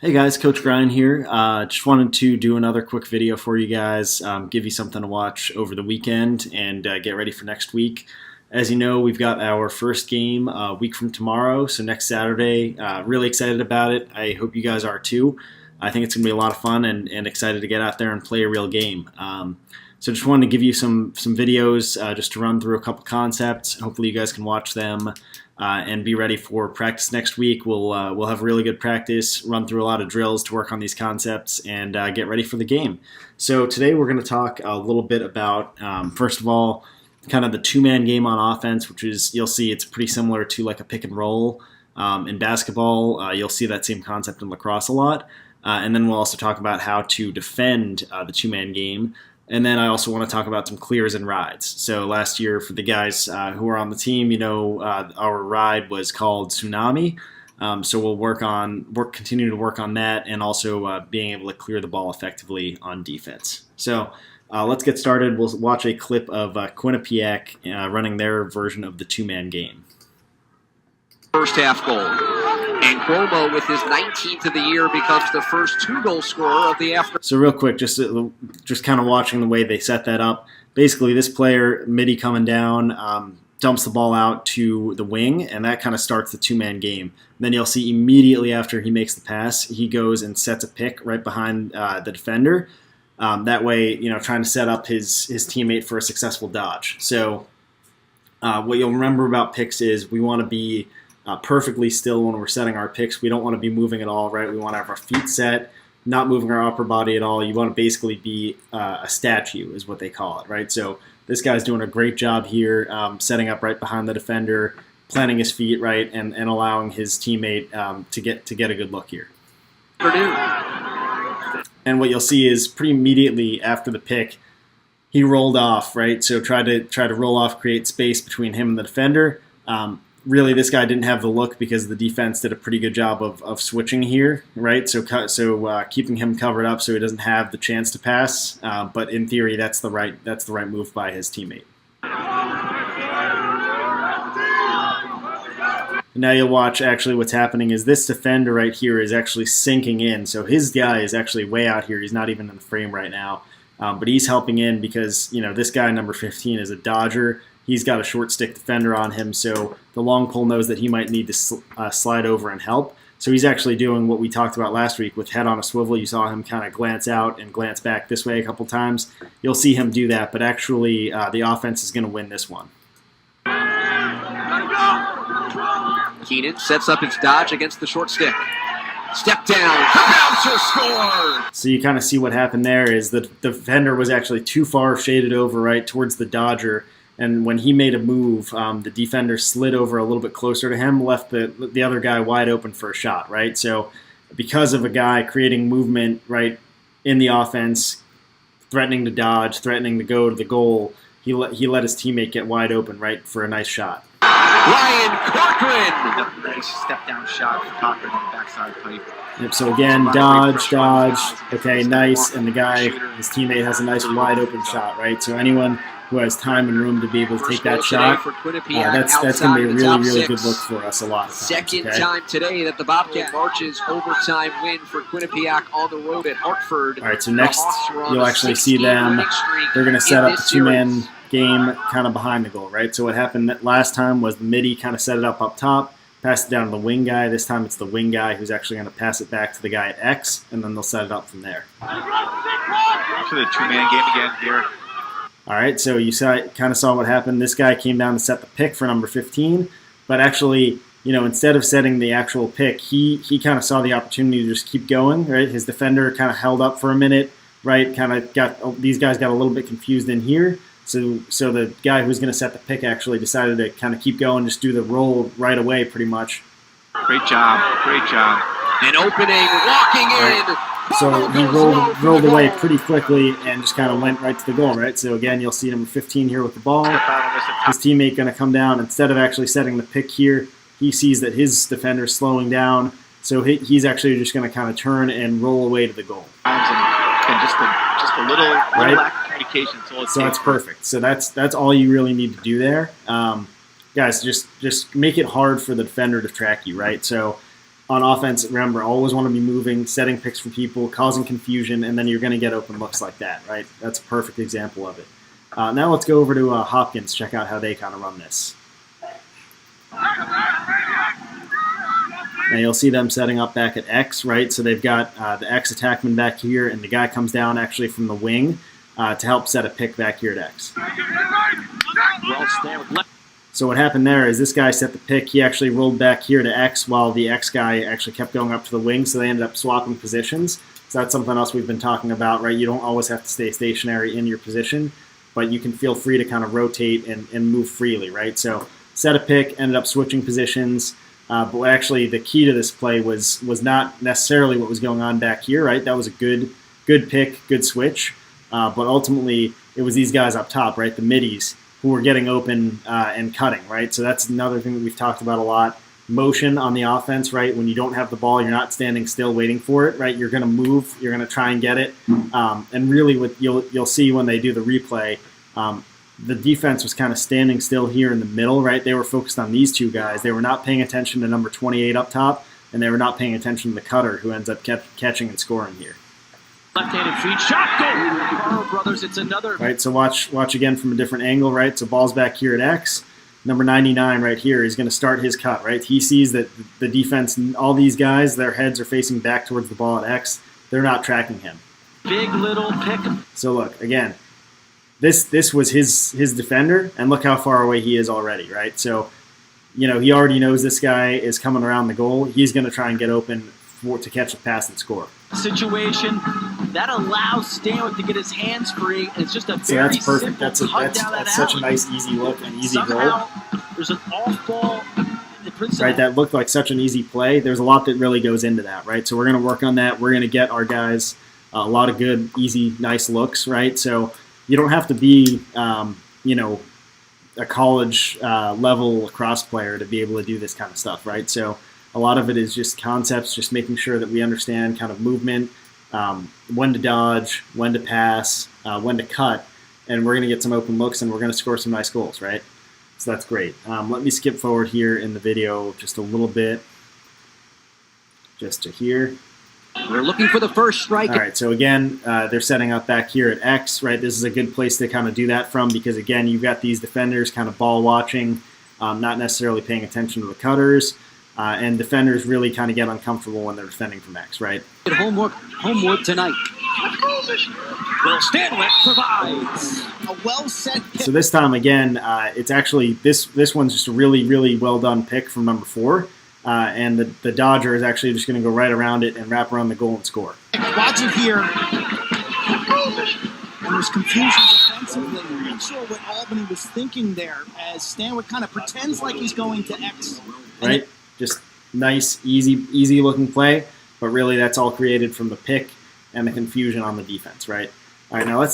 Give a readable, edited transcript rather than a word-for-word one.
Hey guys, Coach Grein here. Just wanted to do another quick video for you guys, give you something to watch over the weekend and get ready for next week. As you know, we've got our first game a week from tomorrow, so next Saturday. Really excited about it. I hope you guys are too. I think it's going to be a lot of fun and excited to get out there and play a real game. So just wanted to give you some videos just to run through a couple concepts. Hopefully you guys can watch them and be ready for practice next week. We'll have really good practice, run through a lot of drills to work on these concepts, and get ready for the game. So today we're going to talk a little bit about, first of all, kind of the two-man game on offense, which is, you'll see it's pretty similar to like a pick and roll. In basketball, you'll see that same concept in lacrosse a lot. And then we'll also talk about how to defend the two-man game. And then I also want to talk about some clears and rides. So last year, for the guys who are on the team, you know, our ride was called Tsunami. So we'll continue to work on that, and also being able to clear the ball effectively on defense. So let's get started. We'll watch a clip of Quinnipiac running their version of the two-man game. First half goal. And Cuomo, with his 19th of the year, becomes the first two-goal scorer of the afternoon. So real quick, just kind of watching the way they set that up. Basically, this player, midi coming down, dumps the ball out to the wing, and that kind of starts the two-man game. And then you'll see immediately after he makes the pass, he goes and sets a pick right behind the defender. That way, you know, trying to set up his teammate for a successful dodge. So what you'll remember about picks is we want to be perfectly still when we're setting our picks. We don't want to be moving at all, right? We want to have our feet set, not moving our upper body at all. You want to basically be a statue is what they call it, right? So this guy's doing a great job here, setting up right behind the defender, planting his feet right, and allowing his teammate to get a good look here. And what you'll see is pretty immediately after the pick, he rolled off, right? So try to roll off, create space between him and the defender. Really, this guy didn't have the look because the defense did a pretty good job of switching here, right? So keeping him covered up so he doesn't have the chance to pass. But in theory, that's the right move by his teammate. Now you'll watch actually what's happening is this defender right here is actually sinking in. So his guy is actually way out here. He's not even in the frame right now. But he's helping in because, you know, this guy, number 15, is a dodger. He's got a short stick defender on him, so the long pole knows that he might need to slide over and help. So he's actually doing what we talked about last week with head on a swivel. You saw him kind of glance out and glance back this way a couple times. You'll see him do that, but actually the offense is going to win this one. Keenan sets up his dodge against the short stick. Step down, bouncer score! So you kind of see what happened there is the defender was actually too far shaded over right towards the dodger. And when he made a move, the defender slid over a little bit closer to him, left the other guy wide open for a shot, right? So because of a guy creating movement, right, in the offense, threatening to dodge, threatening to go to the goal, he let his teammate get wide open, right, for a nice shot. Ryan Corcoran! Nice step-down shot for Cochran on the backside pipe. Yep, so again, dodge. Okay, nice. And the guy, his teammate, has a nice wide open shot, right? So anyone who has time and room to be able to take that shot, that's going to be a really good look for us a lot of times. Second time today that the Bobcat marches overtime win for Quinnipiac on the road at Hartford. All right, so next you'll actually see them. They're going to set up the two-man game kind of behind the goal, right? So what happened last time was the midi kind of set it up top, passed it down to the wing guy. This time it's the wing guy who's actually going to pass it back to the guy at X, and then they'll set it up from there. So the two-man game again here. All right, so you kind of saw what happened. This guy came down to set the pick for number 15, but actually, you know, instead of setting the actual pick, he kind of saw the opportunity to just keep going, right? His defender kind of held up for a minute, right? Kind of these guys got a little bit confused in here. So the guy who was going to set the pick actually decided to kind of keep going, just do the roll right away pretty much. Great job. An opening, walking in. So he rolled away pretty quickly and just kind of went right to the goal, right? So again, you'll see number 15 here with the ball. His teammate going to come down. Instead of actually setting the pick here, he sees that his defender's slowing down. So he's actually just going to kind of turn and roll away to the goal. And just a little lack of communication. So that's perfect. So that's all you really need to do there. Guys, just make it hard for the defender to track you, right? So on offense, remember, always want to be moving, setting picks for people, causing confusion, and then you're going to get open looks like that, right? That's a perfect example of it. Now let's go over to Hopkins, check out how they kind of run this. Now you'll see them setting up back at X, right? So they've got the X attackman back here, and the guy comes down actually from the wing to help set a pick back here at X. So what happened there is this guy set the pick. He actually rolled back here to X while the X guy actually kept going up to the wing, so they ended up swapping positions. So that's something else we've been talking about, right? You don't always have to stay stationary in your position, but you can feel free to kind of rotate and move freely, right? So set a pick, ended up switching positions. But actually the key to this play was not necessarily what was going on back here, right? That was a good pick, good switch. But ultimately it was these guys up top, right? The middies who were getting open and cutting, right? So that's another thing that we've talked about a lot. Motion on the offense, right? When you don't have the ball, you're not standing still waiting for it, right? You're going to move, you're going to try and get it. And really what you'll see when they do the replay, the defense was kind of standing still here in the middle, right? They were focused on these two guys. They were not paying attention to number 28 up top, and they were not paying attention to the cutter who ends up catching and scoring here. Left-handed feed shot, goal! Carl Brothers, it's another. Right, so watch again from a different angle, right? So ball's back here at X. Number 99 right here is going to start his cut, right? He sees that the defense, all these guys, their heads are facing back towards the ball at X. They're not tracking him. Big little pick. So look, again, this was his defender, and look how far away he is already, right? So, he already knows this guy is coming around the goal. He's going to try and get open to catch the pass and score. Situation that allows Stanwick to get his hands free. It's just a so very that's perfect. Simple That's such a nice, easy look, an easy Somehow, goal. There's an off ball. Right, that looked like such an easy play. There's a lot that really goes into that, right? So we're going to work on that. We're going to get our guys a lot of good, easy, nice looks, right? So you don't have to be, a college level lacrosse player to be able to do this kind of stuff, right? So a lot of it is just concepts, just making sure that we understand kind of movement, when to dodge, when to pass, when to cut, and we're going to get some open looks and we're going to score some nice goals, right? So that's great. Let me skip forward here in the video just a little bit, just to here. We're looking for the first strike. All right, so again, they're setting up back here at X, right? This is a good place to kind of do that from because, again, you've got these defenders kind of ball watching, not necessarily paying attention to the cutters, and defenders really kind of get uncomfortable when they're defending from X, right? Homework tonight. Will Stanwick provides A well set pick. So this time, again, it's actually, this one's just a really, really well done pick from number 4. And the Dodger is actually just going to go right around it and wrap around the goal and score. Watch it here. And there's confusion defensively. I'm not sure what Albany was thinking there as Stanwick kind of pretends like he's going to X. Right? Just nice, easy looking play, but really that's all created from the pick and the confusion on the defense, right? All right, now let's take